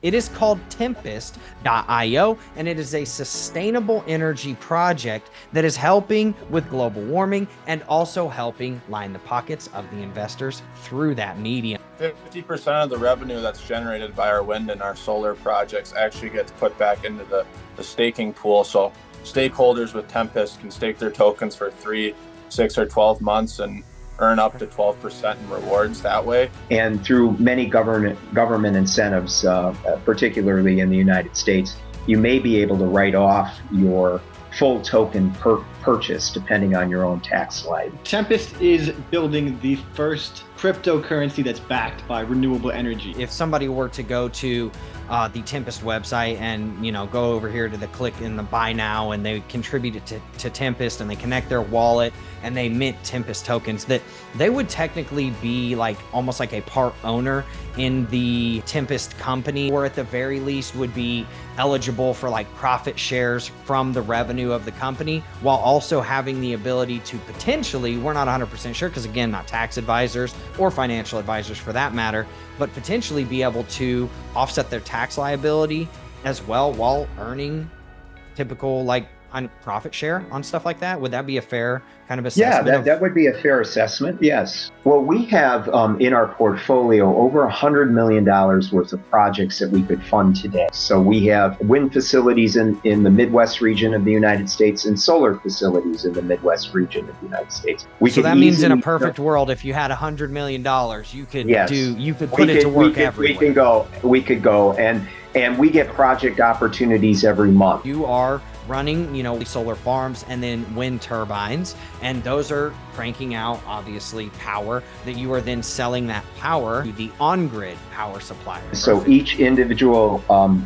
It is called TEMPEST.io, and it is a sustainable energy project that is helping with global warming and also helping line the pockets of the investors through that medium. 50% of the revenue that's generated by our wind and our solar projects actually gets put back into the staking pool. So stakeholders with Tempest can stake their tokens for 3, 6, or 12 months and earn up to 12% in rewards that way. And through many government incentives, particularly in the United States, you may be able to write off your full token purchase depending on your own tax slide. Tempest is building the first cryptocurrency that's backed by renewable energy. If somebody were to go to the Tempest website and go over here to the click in the buy now, and they contribute it to Tempest, and they connect their wallet and they mint Tempest tokens, that they would technically be almost like a part owner in the Tempest company, or at the very least would be eligible for profit shares from the revenue of the company, while also having the ability to potentially, we're not 100% sure because again, not tax advisors or financial advisors for that matter, but potentially be able to offset their tax liability as well while earning typical on profit share on stuff like that. Would that be a fair kind of assessment? Yeah, that would be a fair assessment, yes. Well, we have in our portfolio over $100 million worth of projects that we could fund today. So we have wind facilities in the Midwest region of the United States and solar facilities in the Midwest region of the United States. So that means in a perfect world, if you had $100 million, you could put it to work everywhere. We could go, and we get project opportunities every month. You are running, solar farms and then wind turbines, and those are cranking out obviously power that you are then selling that power to the on-grid power suppliers. So each individual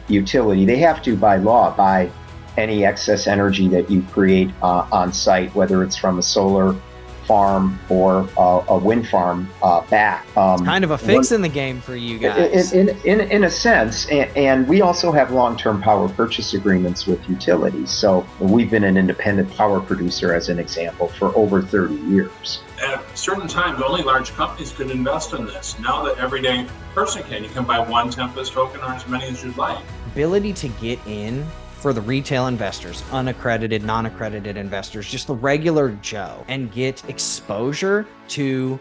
utility, they have to by law buy any excess energy that you create on site, whether it's from a solar farm or a wind farm back. It's kind of a fix in the game for you guys. In a sense, and we also have long-term power purchase agreements with utilities. So we've been an independent power producer, as an example, for over 30 years. At certain times, only large companies could invest in this. Now that everyday person can, you can buy one Tempest token or as many as you'd like. Ability to get in for the retail investors, unaccredited, non-accredited investors, just the regular Joe, and get exposure to,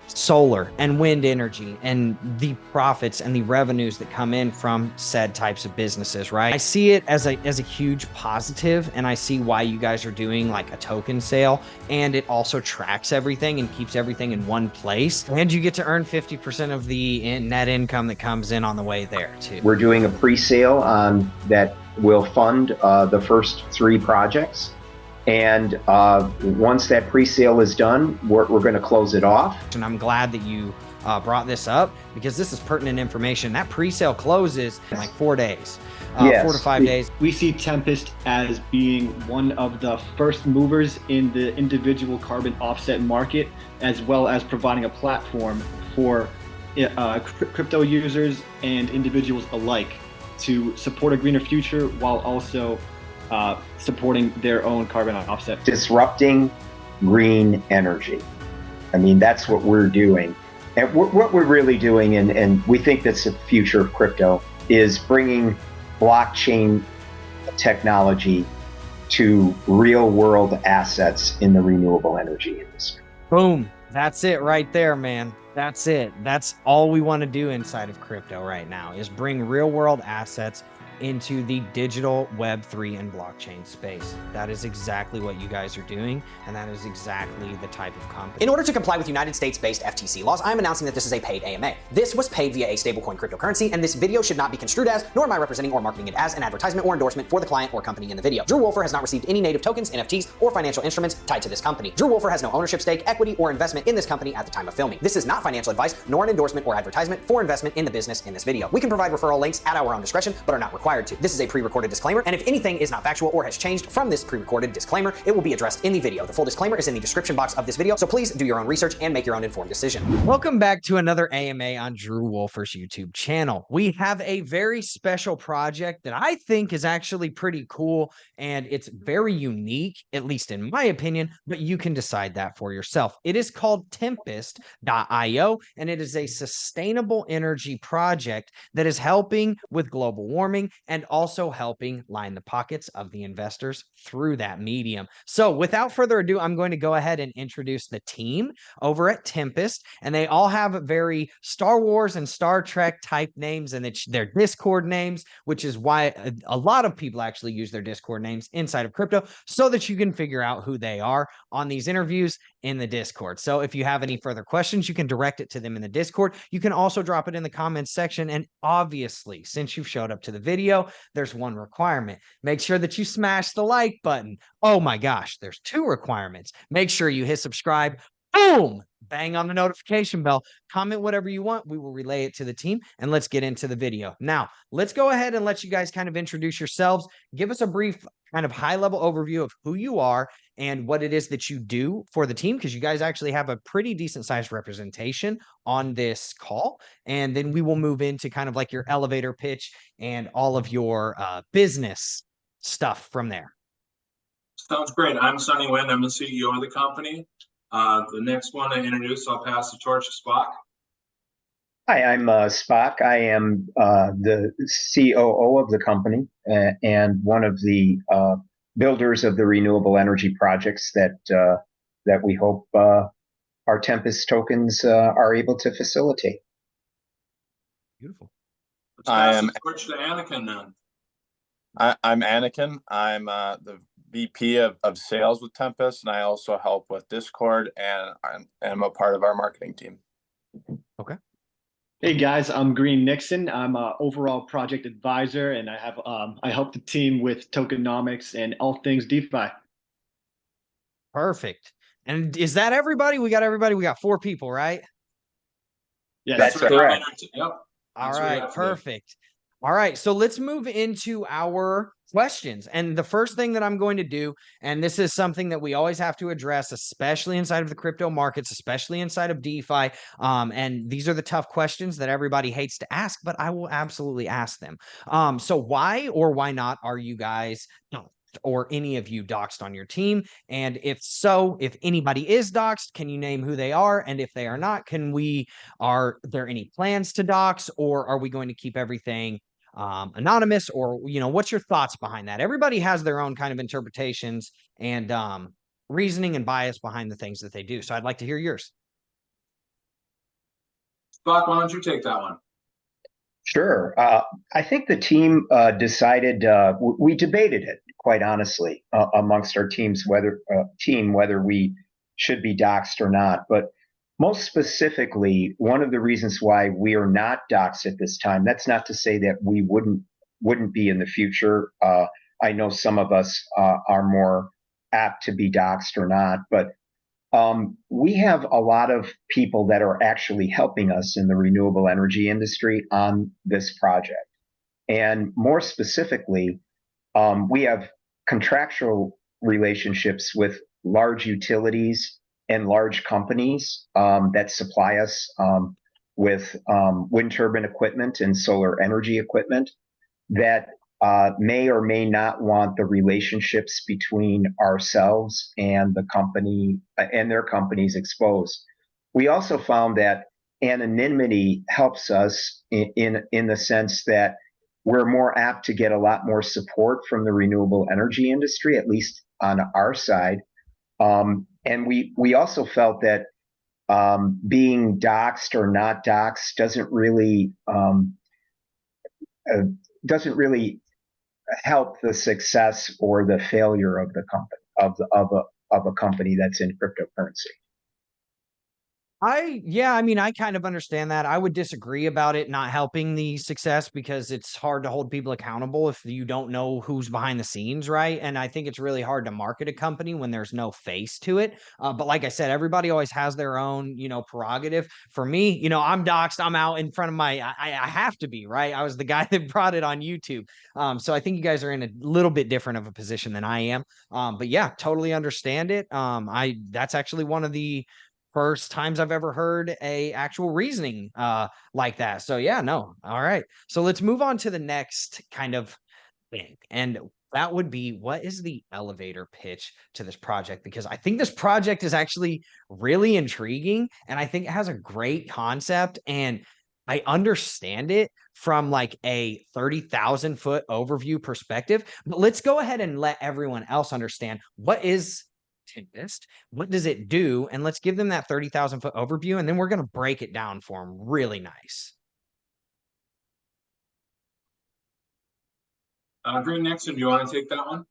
solar and wind energy and the profits and the revenues that come in from said types of businesses, right? I see it as a huge positive, and I see why you guys are doing a token sale, and it also tracks everything and keeps everything in one place. And you get to earn 50% of the net income that comes in on the way there too. We're doing a pre-sale on that will fund the first 3 projects. And once that pre-sale is done, we're going to close it off. And I'm glad that you brought this up, because this is pertinent information. That pre-sale closes in 4 days, yes. 4 to 5 days. We see Tempest as being one of the first movers in the individual carbon offset market, as well as providing a platform for crypto users and individuals alike to support a greener future while also supporting their own carbon offset. Disrupting green energy. I mean, that's what we're doing. And what we're really doing, and we think that's the future of crypto, is bringing blockchain technology to real world assets in the renewable energy industry. Boom. That's it right there, man. That's it. That's all we want to do inside of crypto right now, is bring real world assets into the digital Web3 and blockchain space. That is exactly what you guys are doing, and that is exactly the type of company. In order to comply with United States-based FTC laws, I am announcing that this is a paid AMA. This was paid via a stablecoin cryptocurrency, and this video should not be construed as, nor am I representing or marketing it as, an advertisement or endorsement for the client or company in the video. Drew Wolfer has not received any native tokens, NFTs, or financial instruments tied to this company. Drew Wolfer has no ownership stake, equity, or investment in this company at the time of filming. This is not financial advice, nor an endorsement or advertisement for investment in the business in this video. We can provide referral links at our own discretion, but are not required required to. This is a pre-recorded disclaimer, and if anything is not factual or has changed from this pre-recorded disclaimer, it will be addressed in the video. The full disclaimer is in the description box of this video, so please do your own research and make your own informed decision. Welcome back to another AMA on Drew Wolfer's YouTube channel. We have a very special project that I think is actually pretty cool, and it's very unique, at least in my opinion, but you can decide that for yourself. It is called TEMPEST.io, and it is a sustainable energy project that is helping with global warming and also helping line the pockets of the investors through that medium. So without further ado, I'm going to go ahead and introduce the team over at Tempest, and they all have very Star Wars and Star Trek type names, and it's their Discord names, which is why a lot of people actually use their Discord names inside of crypto so that you can figure out who they are on these interviews in the Discord. So if you have any further questions, you can direct it to them in the Discord. You can also drop it in the comments section. And obviously, since you've showed up to the video, there's one requirement. Make sure that you smash the like button. Oh my gosh, there's two requirements. Make sure you hit subscribe. Boom! Bang on the notification bell. Comment whatever you want. We will relay it to the team, and let's get into the video. Now, let's go ahead and let you guys kind of introduce yourselves. Give us a brief kind of high-level overview of who you are and what it is that you do for the team, because you guys actually have a pretty decent-sized representation on this call. And then we will move into kind of like your elevator pitch and all of your business stuff from there. Sounds great. I'm Sonny Nguyen. I'm the CEO of the company. The next one I introduce, I'll pass the torch to Spock. Hi, I'm Spock. I am the COO of the company and one of the builders of the renewable energy projects that we hope our Tempest tokens are able to facilitate. Beautiful. Let's pass the torch to Anakin then. I'm Anakin. I'm the VP of sales with Tempest, and I also help with Discord, and I'm a part of our marketing team. Okay. Hey guys, I'm Green Nixon. I'm an overall project advisor, and I help the team with tokenomics and all things DeFi. Perfect. And is that everybody? We got everybody. We got 4 people, right? Yes, That's correct. Yep. All right, perfect. All right, so let's move into our questions. And the first thing that I'm going to do, and this is something that we always have to address, especially inside of the crypto markets, especially inside of DeFi. And these are the tough questions that everybody hates to ask, but I will absolutely ask them. So why or why not are you guys or any of you doxed on your team? And if so, if anybody is doxed, can you name who they are? And if they are not, are there any plans to dox, or are we going to keep everything anonymous? Or, what's your thoughts behind that? Everybody has their own kind of interpretations and reasoning and bias behind the things that they do. So I'd like to hear yours. Spock, why don't you take that one? Sure. I think the team decided, we debated it, quite honestly, amongst our teams, whether we should be doxed or not. But most specifically, one of the reasons why we are not doxed at this time, that's not to say that we wouldn't be in the future. I know some of us are more apt to be doxed or not, but we have a lot of people that are actually helping us in the renewable energy industry on this project. And more specifically, we have contractual relationships with large utilities and large companies that supply us with wind turbine equipment and solar energy equipment that may or may not want the relationships between ourselves and the company and their companies exposed. We also found that anonymity helps us in the sense that we're more apt to get a lot more support from the renewable energy industry, at least on our side. And we also felt that being doxed or not doxed doesn't really help the success or the failure of the company of a company that's in cryptocurrency. Yeah, I mean, I kind of understand that. I would disagree about it not helping the success because it's hard to hold people accountable if you don't know who's behind the scenes, right? And I think it's really hard to market a company when there's no face to it. But like I said, everybody always has their own, prerogative. For me, I'm doxxed. I'm out in front of I have to be, right? I was the guy that brought it on YouTube. So I think you guys are in a little bit different of a position than I am. But yeah, totally understand it. That's actually one of the first times I've ever heard a actual reasoning like that. So yeah, no. All right. So let's move on to the next kind of thing. And that would be, what is the elevator pitch to this project? Because I think this project is actually really intriguing and I think it has a great concept and I understand it from like a 30,000-foot overview perspective. But let's go ahead and let everyone else understand, what is Tempest? What does it do? And let's give them that 30,000-foot overview, and then we're going to break it down for them really nice. Green Nixon, do you want to take that one?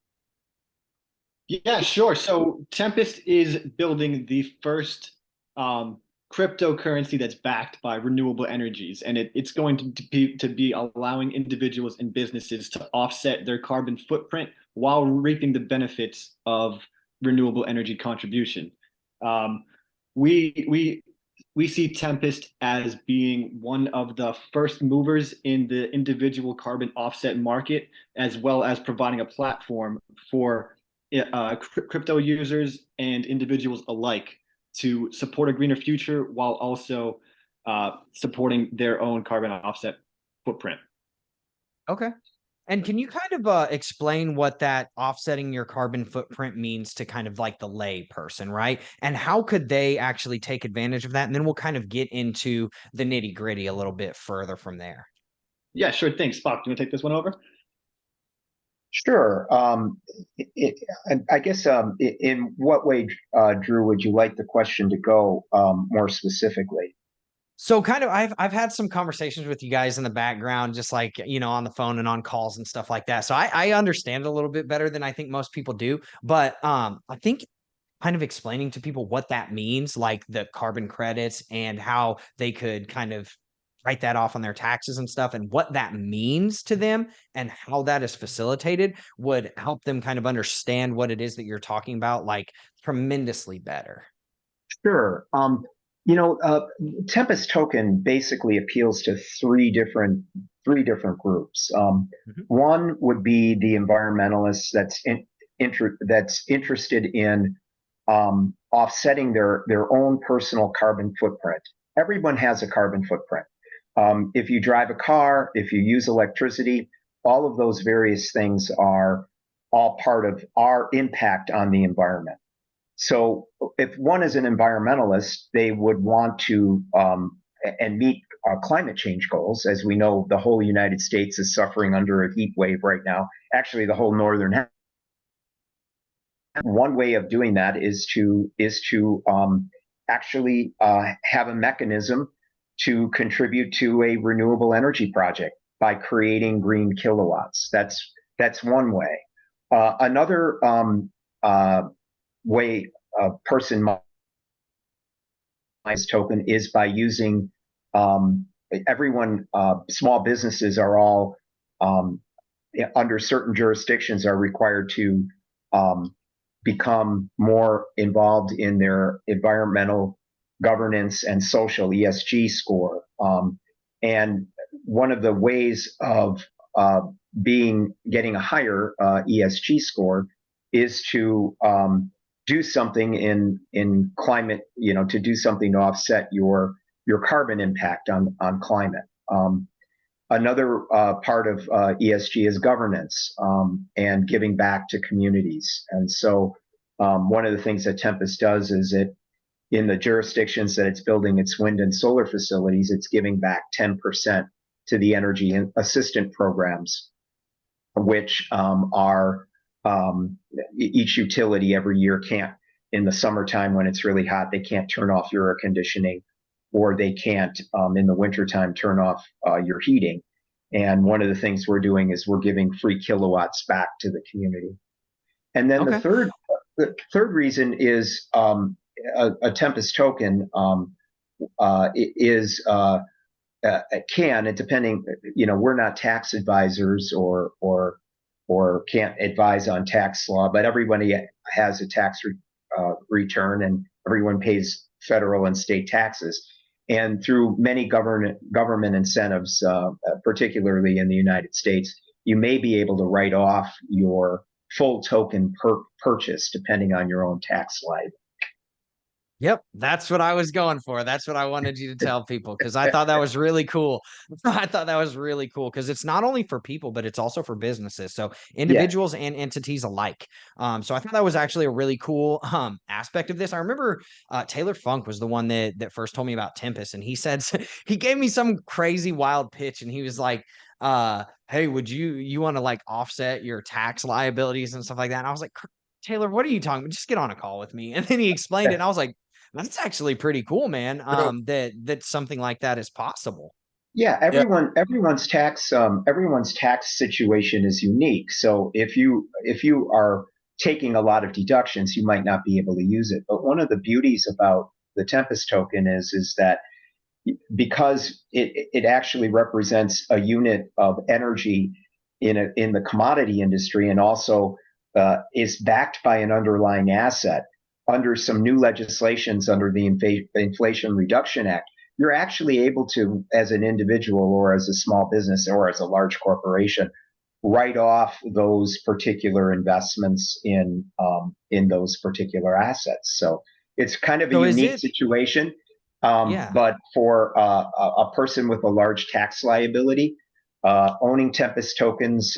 Yeah, sure. So Tempest is building the first cryptocurrency that's backed by renewable energies, and it's going to be allowing individuals and businesses to offset their carbon footprint while reaping the benefits of renewable energy contribution. We see Tempest as being one of the first movers in the individual carbon offset market, as well as providing a platform for crypto users and individuals alike to support a greener future while also supporting their own carbon offset footprint. Okay. And can you kind of explain what that offsetting your carbon footprint means to kind of like the lay person, right? And how could they actually take advantage of that? And then we'll kind of get into the nitty gritty a little bit further from there. Yeah, sure thing. Spock, do you want to take this one over? Sure. I guess in what way, Drew, would you like the question to go more specifically? So kind of I've had some conversations with you guys in the background, just like, on the phone and on calls and stuff like that. So I understand it a little bit better than I think most people do. But I think kind of explaining to people what that means, like the carbon credits and how they could kind of write that off on their taxes and stuff, and what that means to them and how that is facilitated would help them kind of understand what it is that you're talking about, like tremendously better. Sure. Tempest token basically appeals to three different groups. One would be the environmentalists that's interested in offsetting their own personal carbon footprint. Everyone has a carbon footprint. If you drive a car, if you use electricity, all of those various things are all part of our impact on the environment. So if one is an environmentalist, they would want to and meet climate change goals. As we know, the whole United States is suffering under a heat wave right now. Actually, the whole northern half. One way of doing that is to actually have a mechanism to contribute to a renewable energy project by creating green kilowatts. That's one way. Another way a person might token is by using everyone. Small businesses are all under certain jurisdictions are required to become more involved in their environmental governance and social ESG score. And one of the ways of getting a higher ESG score is to do something in climate, to do something to offset your carbon impact on climate. Another part of ESG is governance and giving back to communities. And so one of the things that Tempest does is in the jurisdictions that it's building its wind and solar facilities, it's giving back 10% to the energy assistant programs, which are each utility every year can't, in the summertime when it's really hot, they can't turn off your air conditioning, or they can't in the wintertime turn off your heating. And one of the things we're doing is we're giving free kilowatts back to the community. And then the third reason is a Tempest token can, and depending, we're not tax advisors or can't advise on tax law, but everybody has a tax return, and everyone pays federal and state taxes. And through many government incentives, particularly in the United States, you may be able to write off your full token purchase depending on your own tax liability. Yep, that's what I was going for. That's what I wanted you to tell people, because I thought that was really cool. I thought that was really cool because it's not only for people, but it's also for businesses. So individuals and entities alike. So I thought that was actually a really cool aspect of this. I remember Taylor Funk was the one that first told me about Tempest, and he said he gave me some crazy wild pitch, and he was like, hey, would you want to like offset your tax liabilities and stuff like that? And I was like, Taylor, what are you talking about? Just get on a call with me. And then he explained it, and I was like, that's actually pretty cool, man. That something like that is possible. Yeah, everyone's tax situation is unique. So if you are taking a lot of deductions, you might not be able to use it. But one of the beauties about the Tempest token is that because it actually represents a unit of energy in the commodity industry, and also is backed by an underlying asset. Under some new legislations under the Inflation Reduction Act, you're actually able to, as an individual or as a small business or as a large corporation, write off those particular investments in those particular assets. So it's kind of a unique situation. But for a person with a large tax liability, owning Tempest tokens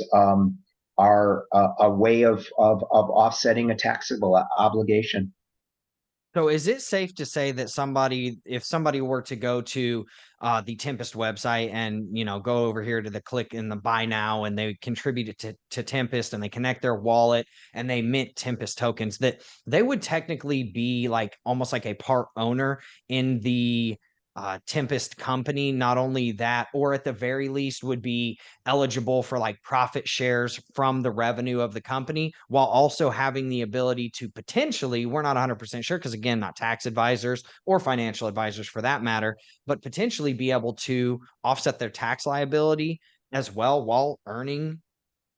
are a way of offsetting a taxable obligation. So is it safe to say that if somebody were to go to the Tempest website and, go over here to the click in the buy now, and they contribute it to Tempest, and they connect their wallet and they mint Tempest tokens, that they would technically be like almost like a part owner in the Tempest company? Not only that, or at the very least would be eligible for like profit shares from the revenue of the company, while also having the ability to potentially, we're not 100% sure, because again, not tax advisors or financial advisors for that matter, but potentially be able to offset their tax liability as well while earning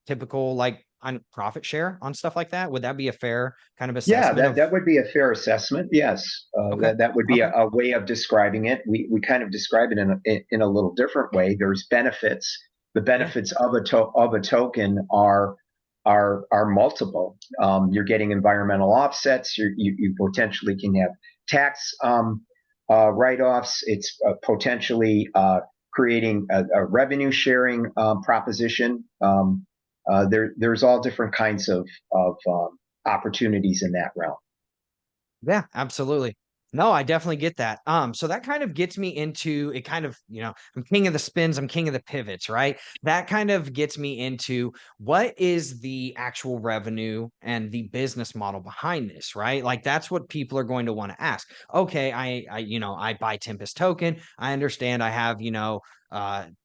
typical like on profit share on stuff like that. Would that be a fair kind of assessment? Yeah, that would be a fair assessment. Yes, Okay. that would be a way of describing it. We kind of describe it in a little different way. There's benefits. The benefits of a token are multiple. You're getting environmental offsets. You potentially can have tax write-offs. It's potentially creating a revenue sharing proposition. There's all different kinds of opportunities in that realm. Yeah, absolutely. No, I definitely get that. So that kind of gets me into it. Kind of, I'm king of the spins, I'm king of the pivots, right? That kind of gets me into what is the actual revenue and the business model behind this, right? Like that's what people are going to want to ask. Okay, I buy Tempest token. I understand I have,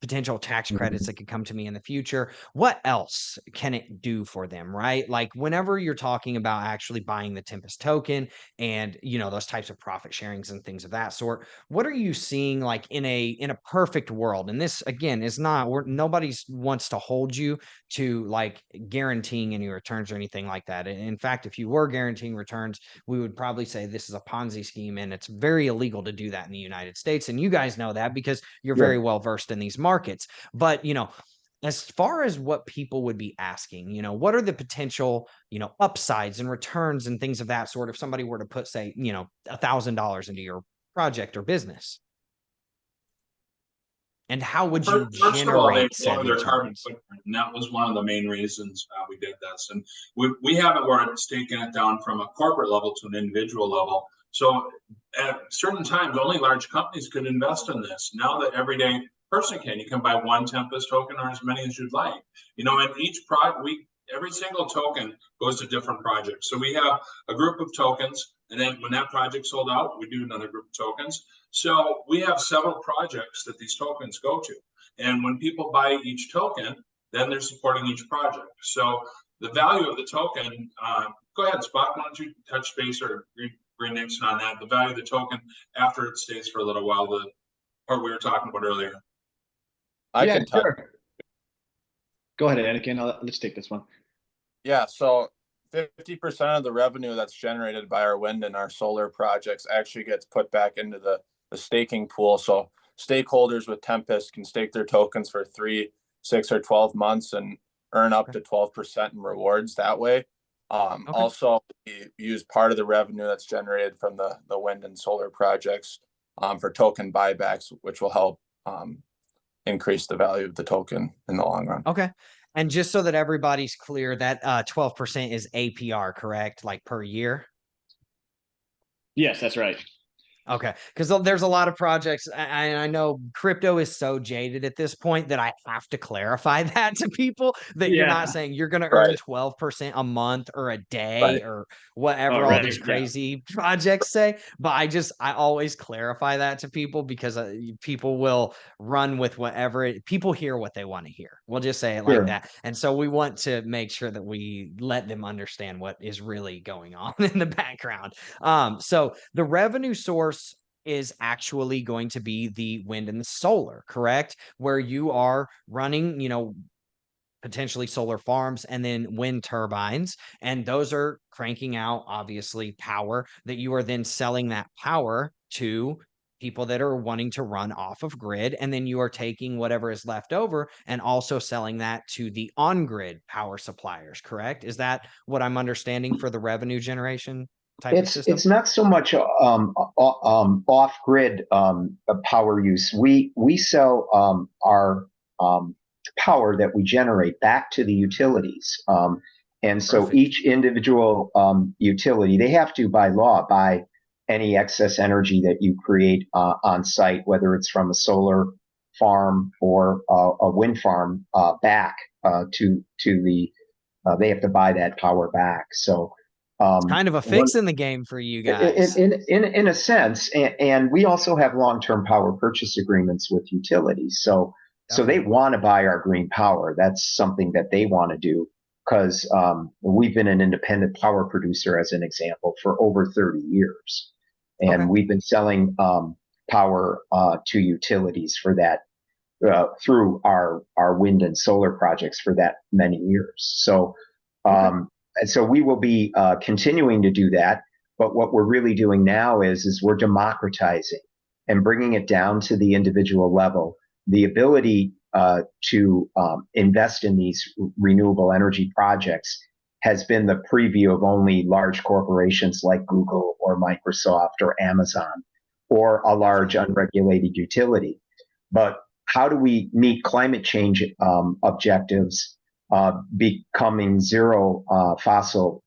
potential tax credits that could come to me in the future. What else can it do for them, right? Like whenever you're talking about actually buying the Tempest token and those types of profit sharings and things of that sort, what are you seeing like in a perfect world? And this again is not where nobody wants to hold you to like guaranteeing any returns or anything like that. In fact, if you were guaranteeing returns, we would probably say this is a Ponzi scheme, and it's very illegal to do that in the United States. And you guys know that because you're very well versed in these markets. But as far as what people would be asking, what are the potential, upsides and returns and things of that sort if somebody were to put, say, $1,000 into your project or business? And how would you First of all, they generate lower their carbon footprint, and that was one of the main reasons we did this. And we have it where it's taking it down from a corporate level to an individual level. So at certain times, only large companies could invest in this. Now that everyday person can, you can buy one Tempest token or as many as you'd like. And each every single token goes to different projects. So we have a group of tokens, and then when that project sold out, we do another group of tokens. So we have several projects that these tokens go to. And when people buy each token, then they're supporting each project. So the value of the token, go ahead, Spot, why don't you touch base or Nixon on that. The value of the token after it stays for a little while, the part we were talking about earlier. I Yeah, can touch. sure. Go ahead, Anakin. Let's take this one. Yeah, so 50% of the revenue that's generated by our wind and our solar projects actually gets put back into the staking pool. So stakeholders with Tempest can stake their tokens for 3, 6, or 12 months and earn up to 12% in rewards that way. Also, we use part of the revenue that's generated from the wind and solar projects for token buybacks, which will help increase the value of the token in the long run. Okay. And just so that everybody's clear, that 12% is APR, correct? Like per year? Yes, that's right. Okay, because there's a lot of projects. I know crypto is so jaded at this point that I have to clarify that to people that you're not saying you're going to earn 12% a month or a day or whatever all these crazy projects say. But I always clarify that to people because people will run with whatever people hear what they want to hear. We'll just say it like that. And so we want to make sure that we let them understand what is really going on in the background. So the revenue source is actually going to be the wind and the solar, correct? Where you are running, potentially solar farms and then wind turbines. And those are cranking out, obviously, power that you are then selling that power to people that are wanting to run off of grid. And then you are taking whatever is left over and also selling that to the on-grid power suppliers, correct? Is that what I'm understanding for the revenue generation type of system? It's not so much off-grid power use. We sell our power that we generate back to the utilities. And so each individual utility, they have to, by law, buy any excess energy that you create on site, whether it's from a solar farm or a wind farm, back to the, they have to buy that power back. So it's kind of a fix in the game for you guys. In a sense, and we also have long-term power purchase agreements with utilities. So they want to buy our green power. That's something that they want to do because we've been an independent power producer, as an example, for over 30 years. And we've been selling power to utilities for that through our wind and solar projects for that many years. So so we will be continuing to do that. But what we're really doing now is we're democratizing and bringing it down to the individual level. The ability to invest in these renewable energy projects has been the preview of only large corporations like Google or Microsoft or Amazon or a large unregulated utility. But how do we meet climate change objectives, becoming zero fossil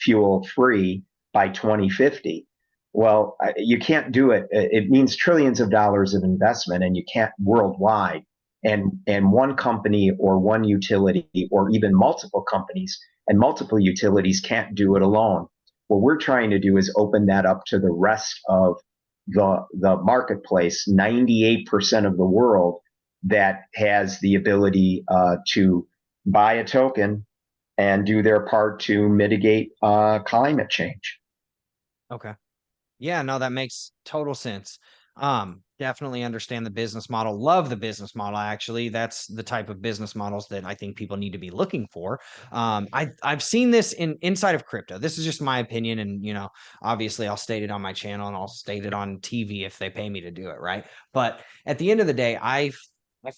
fuel free by 2050? Well, you can't do it. It means trillions of dollars of investment, and you can't worldwide. And one company or one utility or even multiple companies and multiple utilities can't do it alone. What we're trying to do is open that up to the rest of the marketplace, 98% of the world that has the ability to buy a token and do their part to mitigate climate change. Okay. Yeah, no, that makes total sense. Definitely understand the business model. Love the business model. Actually, that's the type of business models that I think people need to be looking for. I've seen this inside of crypto. This is just my opinion, and obviously, I'll state it on my channel and I'll state it on TV if they pay me to do it, right? But at the end of the day, I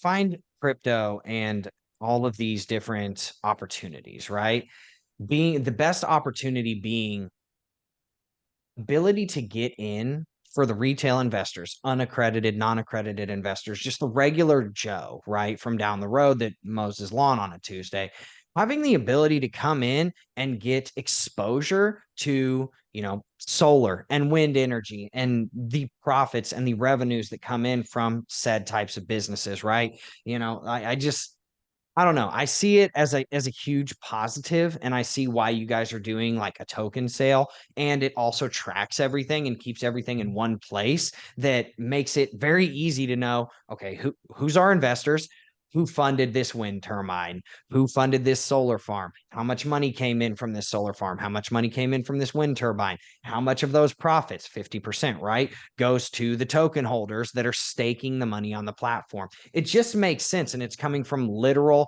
find crypto and all of these different opportunities, right? Being the best opportunity being ability to get in for the retail investors, unaccredited, non-accredited investors, just the regular Joe, right, from down the road that mows his lawn on a Tuesday, having the ability to come in and get exposure to, solar and wind energy and the profits and the revenues that come in from said types of businesses, right? I don't know. I see it as a huge positive, and I see why you guys are doing like a token sale, and it also tracks everything and keeps everything in one place that makes it very easy to know, okay, who's our investors, who funded this wind turbine, who funded this solar farm, how much money came in from this solar farm, how much money came in from this wind turbine, how much of those profits, 50%, right, goes to the token holders that are staking the money on the platform. It just makes sense. And it's coming from literal,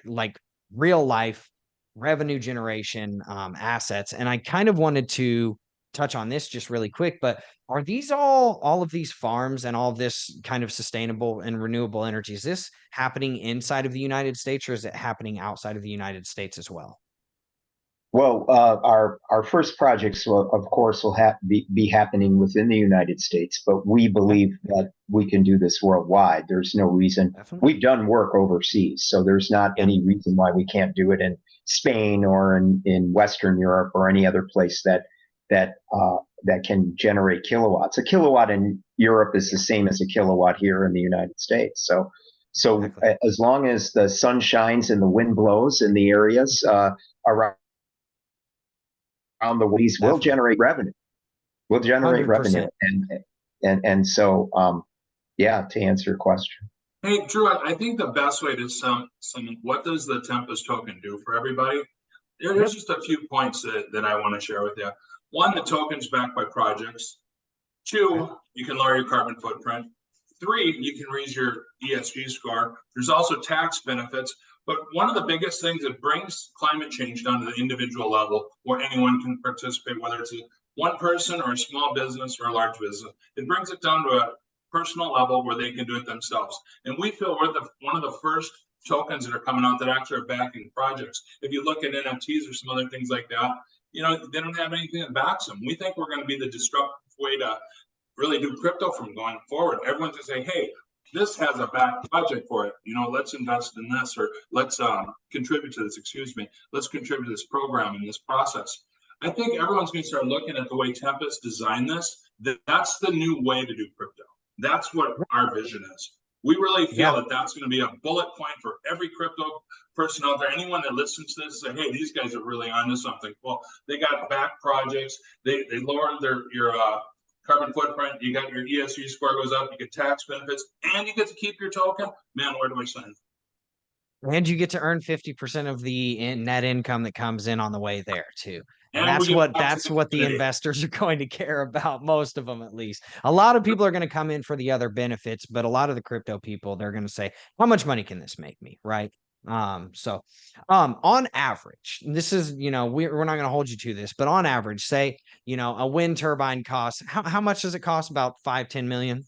like real life revenue generation assets. And I kind of wanted to touch on this just really quick, but are these all of these farms and all of this kind of sustainable and renewable energy, is this happening inside of the United States, or is it happening outside of the United States as well? Well, our first projects, will, of course, will be happening within the United States, but we believe that we can do this worldwide. There's no reason. Definitely. We've done work overseas, so there's not any reason why we can't do it in Spain or in Western Europe or any other place that can generate kilowatts. A kilowatt in Europe is the same as a kilowatt here in the United States. So Exactly. as long as the sun shines and the wind blows in the areas around the ways, will Definitely. generate revenue. Will generate 100%. revenue, and so yeah. To answer your question, Hey, Drew, I think the best way to sum what does the Tempest token do for everybody? Here's just a few points that I want to share with you. One, the token's backed by projects. Two, you can lower your carbon footprint. Three, you can raise your ESG score. There's also tax benefits. But one of the biggest things that brings climate change down to the individual level where anyone can participate, whether it's one person or a small business or a large business, it brings it down to a personal level where they can do it themselves. And we feel we're one of the first tokens that are coming out that actually are backing projects. If you look at NFTs or some other things like that, you know, they don't have anything that backs them. We think we're going to be the disruptive way to really do crypto from going forward. Everyone's going to say, hey, this has a back project for it. You know, let's invest in this, or let's contribute to this, let's contribute to this program and this process. I think everyone's going to start looking at the way Tempest designed this. That's the new way to do crypto. That's what our vision is. We really feel that that's going to be a bullet point for every crypto person out there. Anyone that listens to this, say, hey, these guys are really onto something. Well, they got back projects. They lowered your carbon footprint. You got your ESG score goes up. You get tax benefits, and you get to keep your token. Man, where do I sign? And you get to earn 50% of the net income that comes in on the way there too. And And that's what the investors are going to care about, most of them at least. A lot of people are going to come in for the other benefits, but a lot of the crypto people, they're going to say, how much money can this make me, right? On average, this is, you know, we're not going to hold you to this, but on average, say, you know, a wind turbine costs, how much does it cost? About 5-10 million?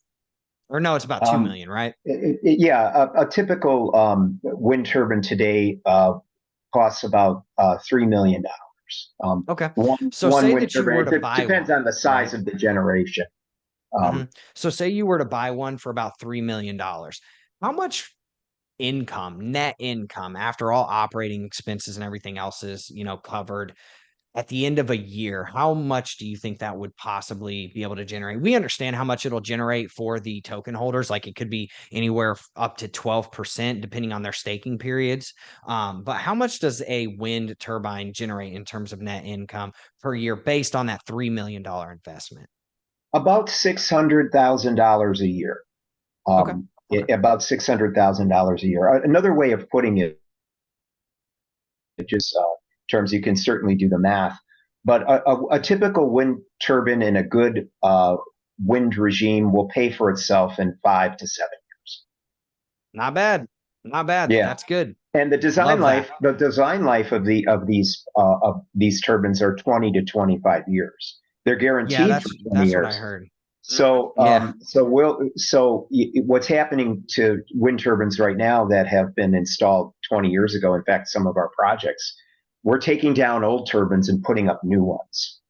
Or no, it's about 2 million, right? Yeah, a typical wind turbine today costs about $3 million. Okay. One say wind that you were turbine. to It buy depends one, on the size right? of the generation. So say you were to buy one for about $3 million. How much income, net income, after all operating expenses and everything else is, you know, covered at the end of a year, how much do you think that would possibly be able to generate? We understand how much it'll generate for the token holders. Like it could be anywhere up to 12%, depending on their staking periods. But how much does a wind turbine generate in terms of net income per year based on that $3 million investment? About $600,000 a year. Okay. About $600,000 a year. Another way of putting it, just terms, you can certainly do the math, but a typical wind turbine in a good wind regime will pay for itself in 5 to 7 years. Not bad. Not bad. Yeah, that's good. And the design life of these turbines are 20 to 25 years. They're guaranteed for 20 years. That's what I heard. So, what's happening to wind turbines right now that have been installed 20 years ago? In fact, some of our projects, we're taking down old turbines and putting up new ones.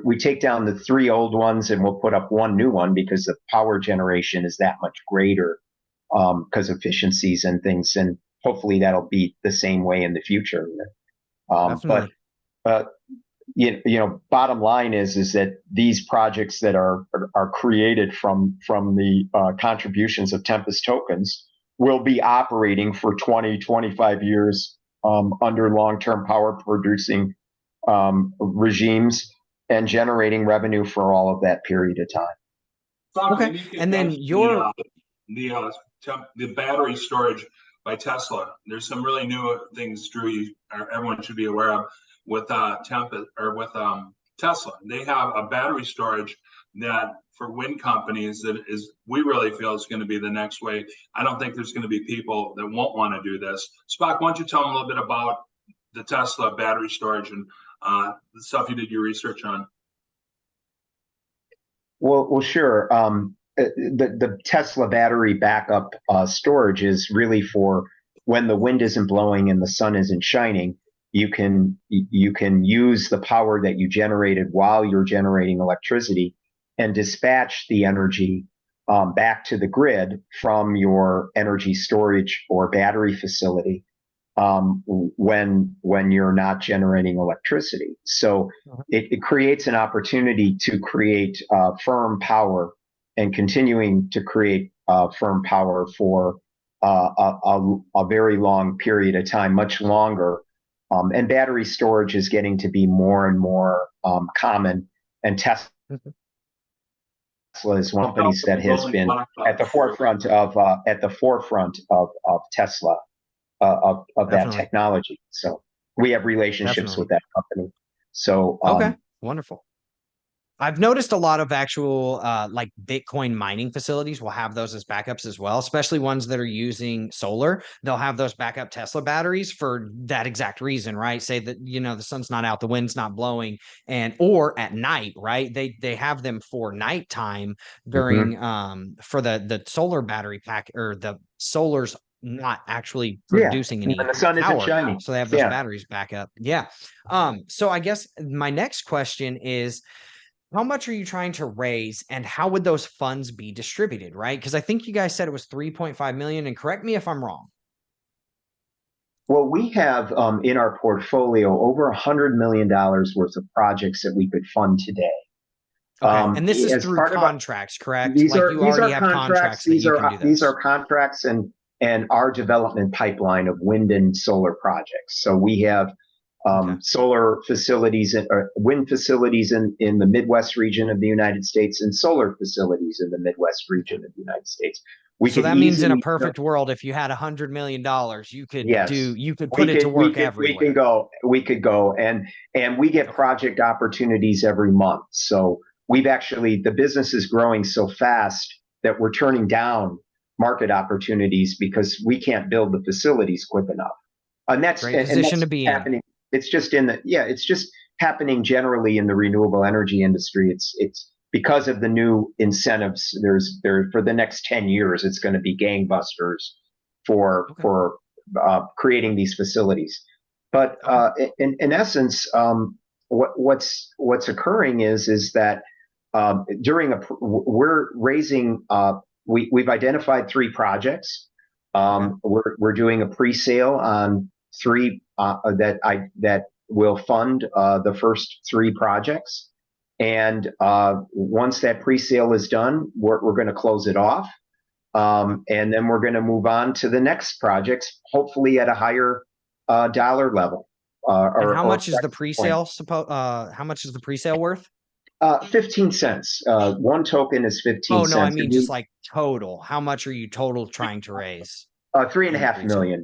We take down the 3 old ones and we'll put up 1 new one because the power generation is that much greater because efficiencies and things, and hopefully that'll be the same way in the future. But you know, bottom line is that these projects that are created from the contributions of Tempest tokens will be operating for 20, 25 years under long-term power producing regimes and generating revenue for all of that period of time. So okay. And then your the battery storage by Tesla. There's some really new things, Drew, everyone should be aware of with Tesla. They have a battery storage that for wind companies that is, we really feel is going to be the next way. I don't think there's going to be people that won't want to do this. Spock, why don't you tell them a little bit about the Tesla battery storage and the stuff you did your research on? Well, sure. The Tesla battery backup storage is really for when the wind isn't blowing and the sun isn't shining. You can use the power that you generated while you're generating electricity and dispatch the energy back to the grid from your energy storage or battery facility when you're not generating electricity. So it creates an opportunity to create firm power and continuing to create firm power for a very long period of time, much longer. And battery storage is getting to be more and more common. And Tesla is one of the companies that has been at the forefront of Tesla of that technology. So we have relationships with that company. So okay, wonderful. I've noticed a lot of actual like Bitcoin mining facilities will have those as backups as well, especially ones that are using solar. They'll have those backup Tesla batteries for that exact reason, right? Say that, you know, the sun's not out, the wind's not blowing, or at night, right? They have them for nighttime during for the solar battery pack, or the solar's not actually producing any when the sun power, isn't shining. so they have those batteries back up. So I guess my next question is, how much are you trying to raise and how would those funds be distributed, right? Because I think you guys said it was 3.5 million, and correct me if I'm wrong. Well, we have in our portfolio over $100 million worth of projects that we could fund today. Okay, and this is through contracts, correct? These like are you these already are have contracts. These are contracts and our development pipeline of wind and solar projects. So we have solar facilities or wind facilities in the Midwest region of the United States and solar facilities in the Midwest region of the United States. So that means in a perfect world, if you had $100 million, you could put it to work everywhere. We could go and we get project opportunities every month. So the business is growing so fast that we're turning down market opportunities because we can't build the facilities quick enough. And that's great position to be happening. It's just it's just happening generally in the renewable energy industry. It's because of the new incentives. There for the next 10 years, it's going to be gangbusters for creating these facilities. But in essence, what's occurring is that we're raising. We've identified 3 projects. We're doing a pre-sale on 3 that will fund the first 3 projects. And once that pre-sale is done, we're going to close it off. And then we're going to move on to the next projects, hopefully at a higher dollar level. And how much is the pre-sale how much is the pre-sale worth? 15 cents. One token is 15 cents. Oh, no, I mean just like total. How much are you total trying to raise? $3.5 million.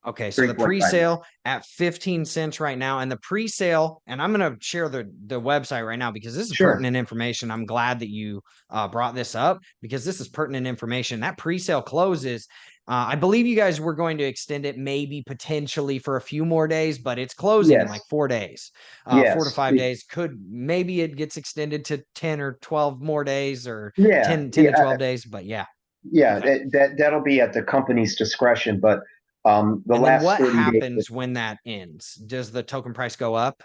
Okay, so the pre-sale at 15 cents right now, and the pre-sale, and I'm going to share the website right now because this is pertinent information. I'm glad that you brought this up because this is pertinent information. That pre-sale closes. I believe you guys were going to extend it maybe potentially for a few more days, but it's closing in like 4 days, 4 to 5 days. Maybe it gets extended to 10 or 12 more days or 10 to 12 days, but that'll be at the company's discretion. But what happens when that ends? Does the token price go up?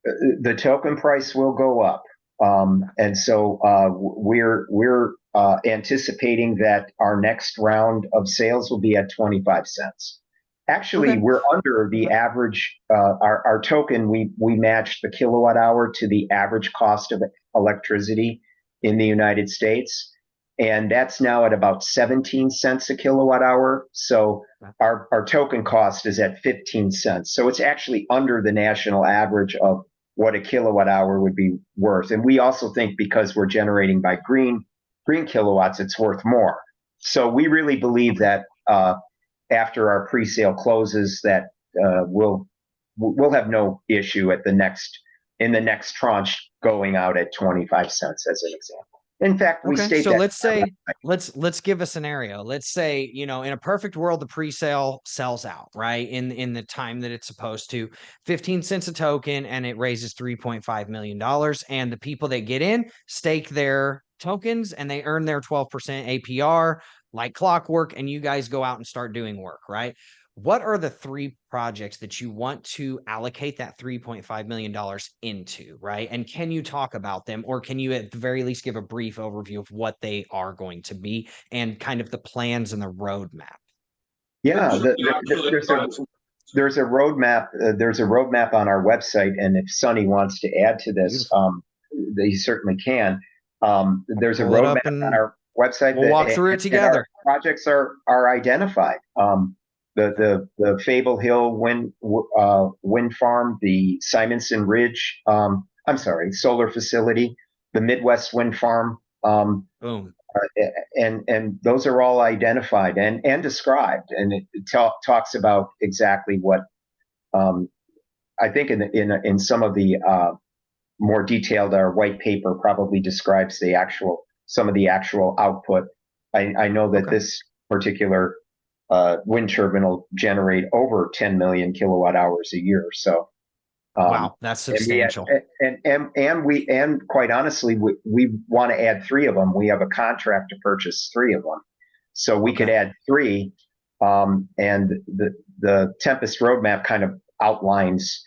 The token price will go up. And so we're anticipating that our next round of sales will be at 25 cents. Actually, we're under the average. Our token, we matched the kilowatt hour to the average cost of electricity in the United States. And that's now at about 17 cents a kilowatt hour. So our token cost is at 15 cents. So it's actually under the national average of what a kilowatt hour would be worth. And we also think because we're generating by green kilowatts, it's worth more. So we really believe that after our pre-sale closes, that we'll have no issue at the next tranche going out at 25 cents as an example. In fact, we state so that. let's say let's give a scenario. Let's say, in a perfect world, the pre-sale sells out, right? In the time that it's supposed to, 15 cents a token, and it raises $3.5 million. And the people that get in stake their tokens and they earn their 12% APR like clockwork, and you guys go out and start doing work, right? What are the 3 projects that you want to allocate that $3.5 million into, right? And can you talk about them, or can you at the very least give a brief overview of what they are going to be and kind of the plans and the roadmap? Yeah, there's a roadmap. There's a roadmap on our website, and if Sonny wants to add to this, he certainly can. There's a roadmap on our website. We'll walk through it together. Projects are identified. The Fable Hill wind farm, the Simonson Ridge, solar facility, the Midwest wind farm, Boom. And those are all identified and described, and it talks about exactly what I think in some of the more detailed, our white paper probably describes some of the actual output. I know that this particular wind turbine will generate over 10 million kilowatt hours a year. So, wow, that's substantial. And quite honestly, we want to add 3 of them. We have a contract to purchase 3 of them, so we could add 3. And the Tempest roadmap kind of outlines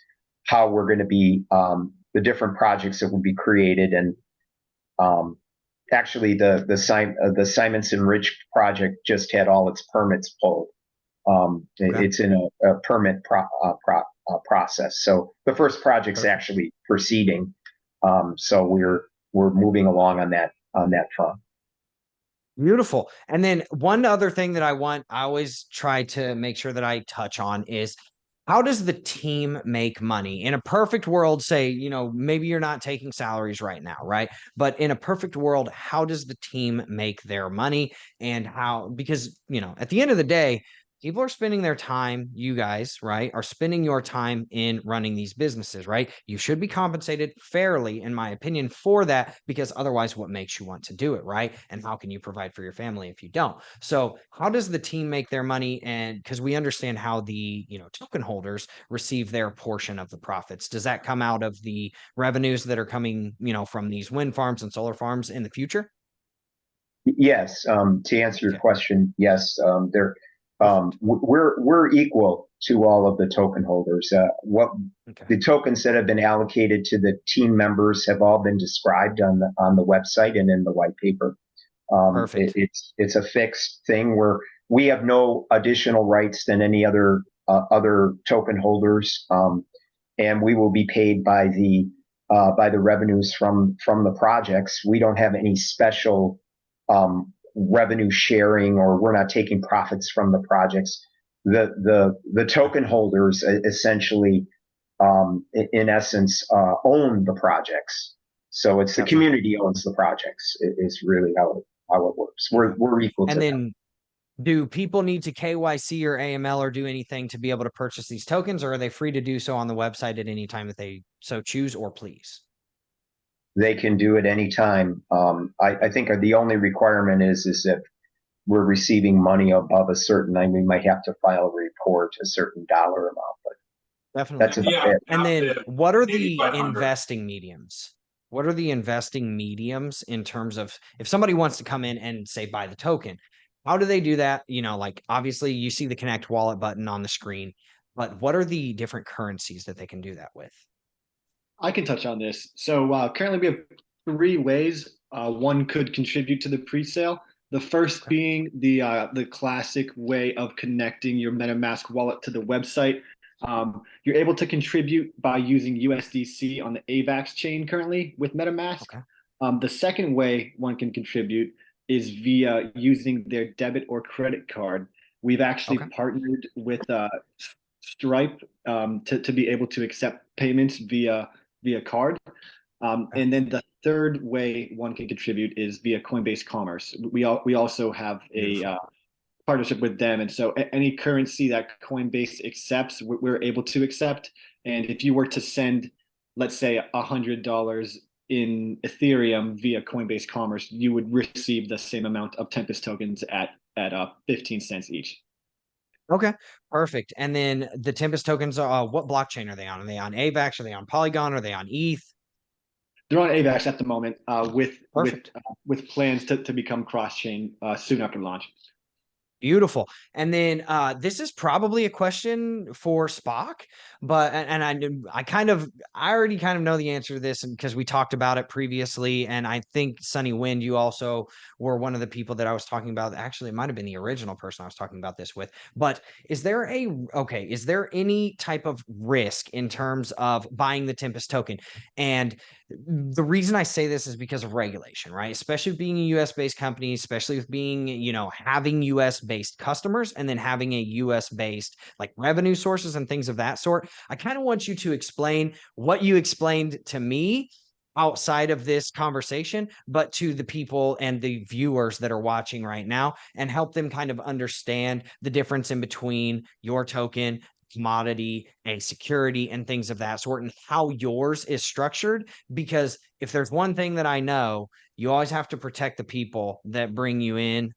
how we're going to be the different projects that will be created. And actually, the Simonson Ridge project just had all its permits pulled. It's in a permit process. So the first project's actually proceeding. So we're moving along on that front. Beautiful. And then one other thing that I always try to make sure that I touch on is, how does the team make money? In a perfect world, say, maybe you're not taking salaries right now, right? But in a perfect world, how does the team make their money? And because, at the end of the day, people are spending their time, you guys, right, are spending your time in running these businesses, right? You should be compensated fairly, in my opinion, for that, because otherwise what makes you want to do it, right? And how can you provide for your family if you don't? So how does the team make their money? And because we understand how the, token holders receive their portion of the profits. Does that come out of the revenues that are coming, from these wind farms and solar farms in the future? Yes. To answer your question, yes. We're equal to all of the token holders. The tokens that have been allocated to the team members have all been described on the website and in the white paper. Perfect. It's a fixed thing where we have no additional rights than any other token holders, and we will be paid by the revenues from the projects. We don't have any special revenue sharing, or we're not taking profits from the projects. The token holders essentially, in essence, own the projects. So it's the community owns the projects. Is really how it works. We're equal to them. And then, do people need to KYC or AML or do anything to be able to purchase these tokens, or are they free to do so on the website at any time that they so choose or please? They can do it anytime. I think the only requirement is if we're receiving money above a certain, we might have to file a report, a certain dollar amount. But definitely, that's about it. And then, what are the investing mediums? What are the investing mediums in terms of, if somebody wants to come in and say buy the token, how do they do that? Obviously you see the Connect Wallet button on the screen, but what are the different currencies that they can do that with? I can touch on this. So currently we have 3 ways one could contribute to the pre-sale. The first being the classic way of connecting your MetaMask wallet to the website. You're able to contribute by using USDC on the AVAX chain currently with MetaMask. The second way one can contribute is via using their debit or credit card. We've actually partnered with Stripe to be able to accept payments via card. And then the third way one can contribute is via Coinbase Commerce. We also have a partnership with them, and so any currency that Coinbase accepts, we're able to accept. And if you were to send, let's say, $100 in Ethereum via Coinbase Commerce, you would receive the same amount of Tempest tokens at 15 cents each. Okay, perfect. And then the Tempest tokens, what blockchain are they on? Are they on AVAX? Are they on Polygon? Are they on ETH? They're on AVAX at the moment, Perfect. with plans to become cross-chain soon after launch. Beautiful. And then this is probably a question for Spock, but I already kind of know the answer to this because we talked about it previously. And I think Sunny Wind, you also were one of the people that I was talking about. Actually, it might have been the original person I was talking about this with. But is there any type of risk in terms of buying the Tempest token? And the reason I say this is because of regulation, right? Especially with being a US based company, especially with being, having US based customers and then having a US based like revenue sources and things of that sort. I kind of want you to explain what you explained to me outside of this conversation, but to the people and the viewers that are watching right now, and help them kind of understand the difference in between your token, commodity, a security, and things of that sort, and how yours is structured. Because if there's one thing that I know, you always have to protect the people that bring you in,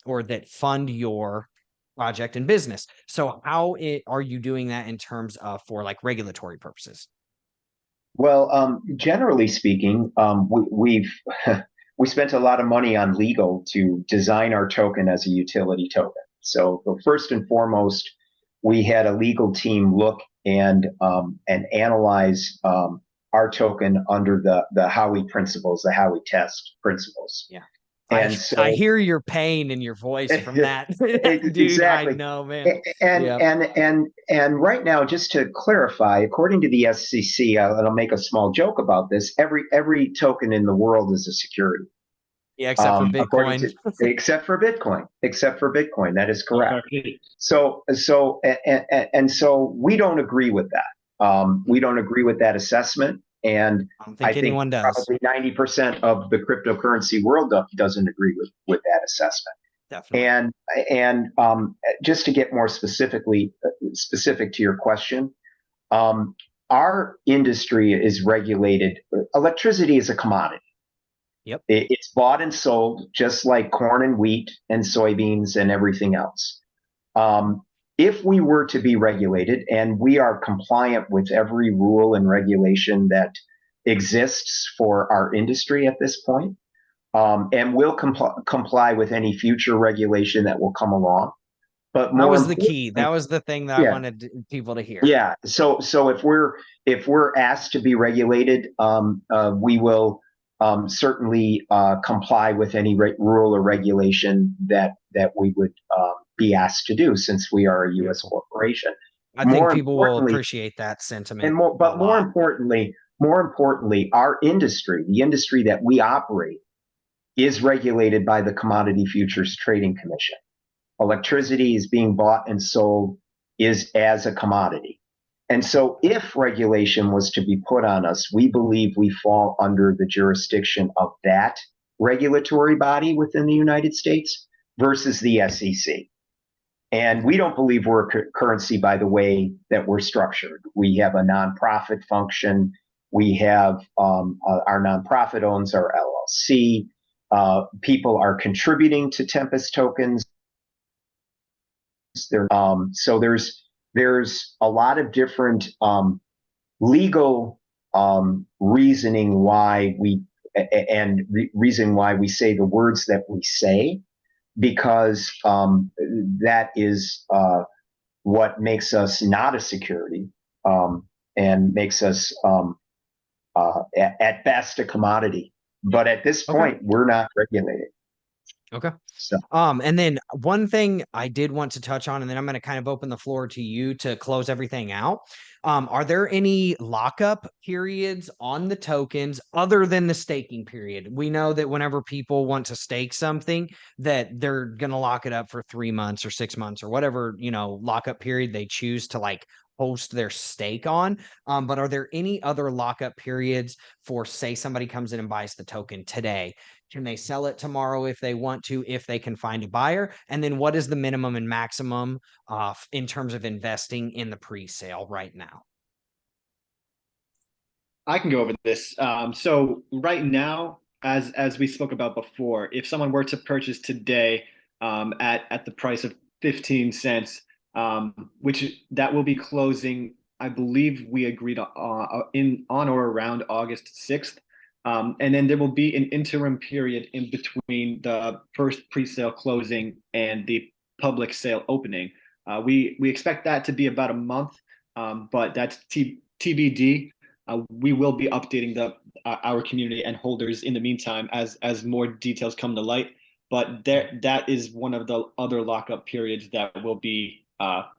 or that fund your project and business. So how are you doing that in terms of for like regulatory purposes? Well, generally speaking, we've we spent a lot of money on legal to design our token as a utility token. So first and foremost, we had a legal team look and analyze our token under the Howey principles, the Howey test principles. Yeah. And I hear your pain in your voice from that. Dude, exactly. I know, man. And right now, just to clarify, according to the SEC, and I'll make a small joke about this, every token in the world is a security. Yeah, except for Bitcoin. Except for Bitcoin. That is correct. Okay. So we don't agree with that. We don't agree with that assessment. And I don't think anyone does. Probably 90% of the cryptocurrency world doesn't agree with that assessment. Definitely. And just to get more specific to your question, our industry is regulated. Electricity is a commodity. Yep. It's bought and sold just like corn and wheat and soybeans and everything else. If we were to be regulated, and we are compliant with every rule and regulation that exists for our industry at this point, and will comply with any future regulation that will come along. But that was the key. That was the thing that I wanted people to hear. Yeah. So if we're asked to be regulated, we will certainly comply with any rule or regulation that we would be asked to do, since we are a U.S. corporation. I think people will appreciate that sentiment. But more importantly, our industry, the industry that we operate, is regulated by the Commodity Futures Trading Commission. Electricity is being bought and sold as a commodity. And so if regulation was to be put on us, we believe we fall under the jurisdiction of that regulatory body within the United States versus the SEC. And we don't believe we're a currency by the way that we're structured. We have a nonprofit function. We have our nonprofit owns our LLC. People are contributing to Tempest tokens. So there's a lot of different legal reasoning why we say the words that we say, because that is what makes us not a security, and makes us at best a commodity. But at this point, we're not regulated. Okay. So, and then one thing I did want to touch on, and then I'm going to kind of open the floor to you to close everything out. Are there any lockup periods on the tokens other than the staking period? We know that whenever people want to stake something, that they're going to lock it up for 3 months or 6 months or whatever, lockup period they choose to like post their stake on. But are there any other lockup periods for, say, somebody comes in and buys the token today? Can they sell it tomorrow if they want to, if they can find a buyer? And then what is the minimum and maximum in terms of investing in the pre-sale right now? I can go over this. So right now, as we spoke about before, if someone were to purchase today at the price of 15 cents, which that will be closing, I believe we agreed on or around August 6th. And then there will be an interim period in between the first pre-sale closing and the public sale opening. We expect that to be about a month, but that's TBD. We will be updating our community and holders in the meantime as more details come to light. But that is one of the other lockup periods that we'll be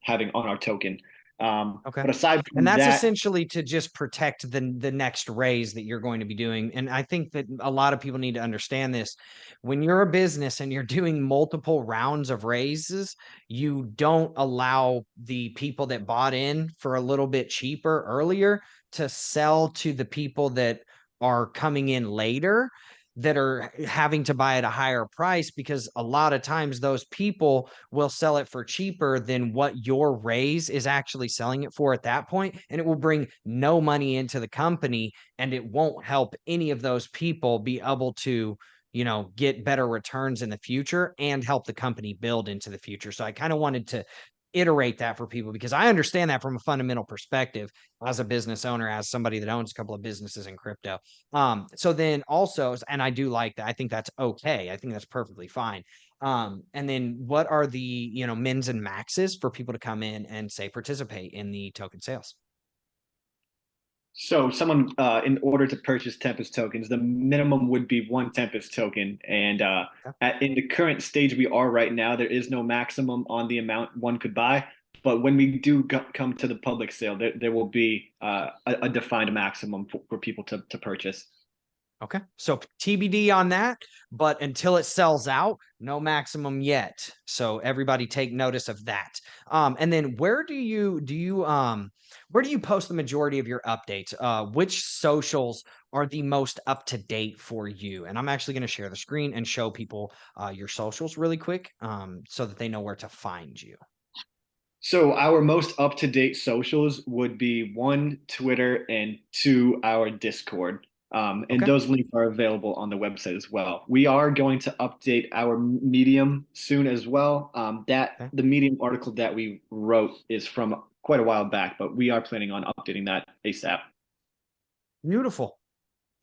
having on our token. Okay. But aside from and that's that, essentially to just protect the next raise that you're going to be doing. And I think that a lot of people need to understand this. When you're a business and you're doing multiple rounds of raises, you don't allow the people that bought in for a little bit cheaper earlier to sell to the people that are coming in later, that are having to buy at a higher price, because a lot of times those people will sell it for cheaper than what your raise is actually selling it for at that point, and it will bring no money into the company, and it won't help any of those people be able to, you know, get better returns in the future and help the company build into the future. So I kind of wanted to iterate that for people, because I understand that from a fundamental perspective as a business owner, as somebody that owns a couple of businesses in crypto. So then also, and I do like that. I think that's okay. I think that's perfectly fine. And then what are the, you know, mins and maxes for people to come in and say participate in the token sales? so someone in order to purchase Tempest tokens, the minimum would be one Tempest token. And in the current stage we are right now, there is no maximum on the amount one could buy. But when we do come to the public sale, there will be a defined maximum for people to purchase. Okay. So TBD on that, but until it sells out, no maximum yet. So everybody take notice of that. And then where do you post the majority of your updates? Which socials are the most up to date for you? And I'm actually going to share the screen and show people your socials really quick, so that they know where to find you. So our most up-to-date socials would be 1, Twitter, and 2, our Discord. And Okay. those links are available on the website as well. We are going to update our Medium soon as well. Okay. The Medium article that we wrote is from quite a while back, but we are planning on updating that ASAP. Beautiful.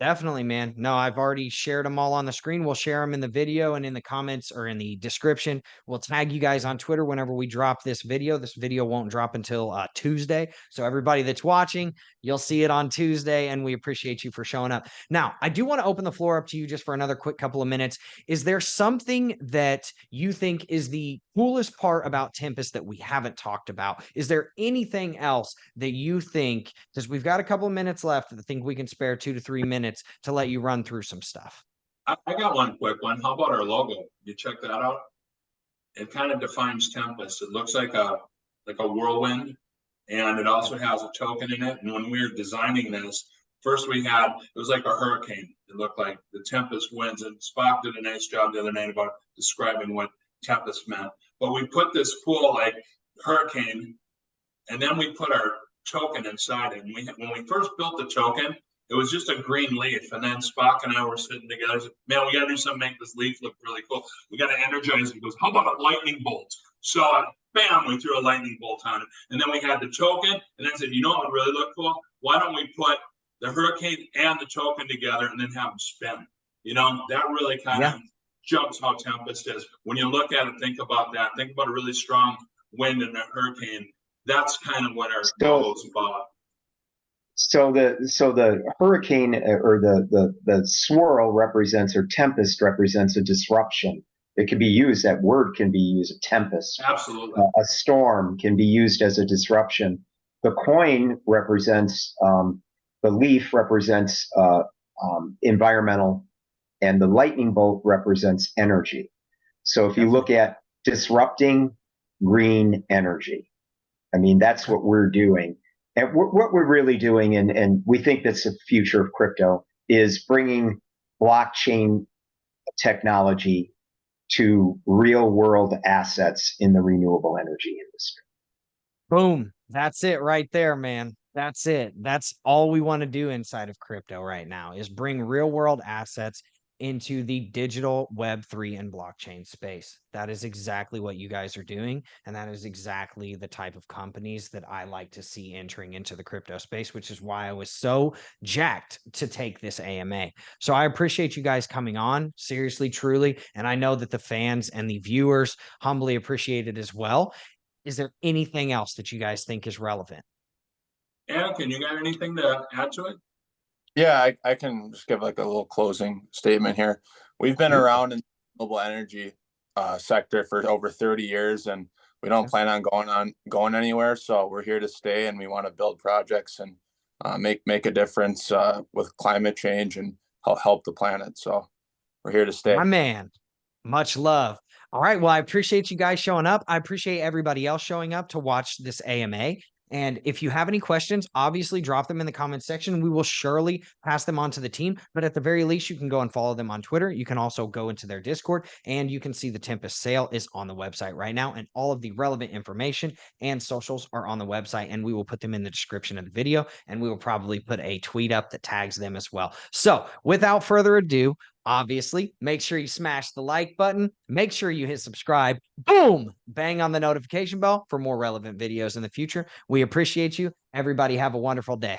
Definitely, man. No, I've already shared them all on the screen. We'll share them in the video and in the comments or in the description. We'll tag you guys on Twitter whenever we drop this video. This video won't drop until Tuesday. So everybody that's watching, you'll see it on Tuesday, and we appreciate you for showing up. Now, I do want to open the floor up to you just for another quick couple of minutes. Is there something that you think is the coolest part about Tempest that we haven't talked about? Is there anything else that you think, because we've got a couple of minutes left, I think we can spare 2 to 3 minutes to let you run through some stuff? I got one quick one. How about our logo? You check that out? It kind of defines Tempest. It looks like a whirlwind, and it also has a token in it. And when we were designing this, first it was like a hurricane. It looked like the Tempest winds, and Spock did a nice job the other night about describing what Tempest meant. But we put this cool like hurricane, and then we put our token inside it. And when we first built the token, it was just a green leaf. And then Spock and I were sitting together. Said, man, we got to do something to make this leaf look really cool. We got to energize it. He goes, how about a lightning bolt? So, bam, we threw a lightning bolt on it. And then we had the token. And then said, you know what would really look cool? Why don't we put the hurricane and the token together and then have them spin? You know, that really kind of jumps how Tempest is. When you look at it, think about that. Think about a really strong wind and a hurricane. That's kind of what our goal is about. So the hurricane or the swirl represents, or tempest represents, a disruption. It can be used, that word can be used, a tempest. Absolutely. A storm can be used as a disruption. The coin represents, the leaf represents environmental, and the lightning bolt represents energy. So if you look at disrupting green energy, I mean, that's what we're doing. And what we're really doing, and we think that's the future of crypto, is bringing blockchain technology to real world assets in the renewable energy industry. Boom. That's it right there, man. That's it. That's all we want to do inside of crypto right now is bring real world assets into the digital Web3 and blockchain space. That is exactly what you guys are doing. And that is exactly the type of companies that I like to see entering into the crypto space, which is why I was so jacked to take this AMA. So I appreciate you guys coming on, seriously, truly. And I know that the fans and the viewers humbly appreciate it as well. Is there anything else that you guys think is relevant? Anakin, you got anything to add to it? Yeah, I can just give like a little closing statement here. We've been around in the renewable energy sector for over 30 years, and we don't plan on going anywhere. So we're here to stay, and we want to build projects and make a difference with climate change and help the planet. So we're here to stay. My man, much love. All right. Well, I appreciate you guys showing up. I appreciate everybody else showing up to watch this AMA. And if you have any questions, obviously drop them in the comments section. We will surely pass them on to the team. But at the very least, you can go and follow them on Twitter. You can also go into their Discord, and you can see the Tempest sale is on the website right now. And all of the relevant information and socials are on the website. And we will put them in the description of the video. And we will probably put a tweet up that tags them as well. So without further ado, obviously, make sure you smash the like button. Make sure you hit subscribe. Boom! Bang on the notification bell for more relevant videos in the future. We appreciate you. Everybody have a wonderful day.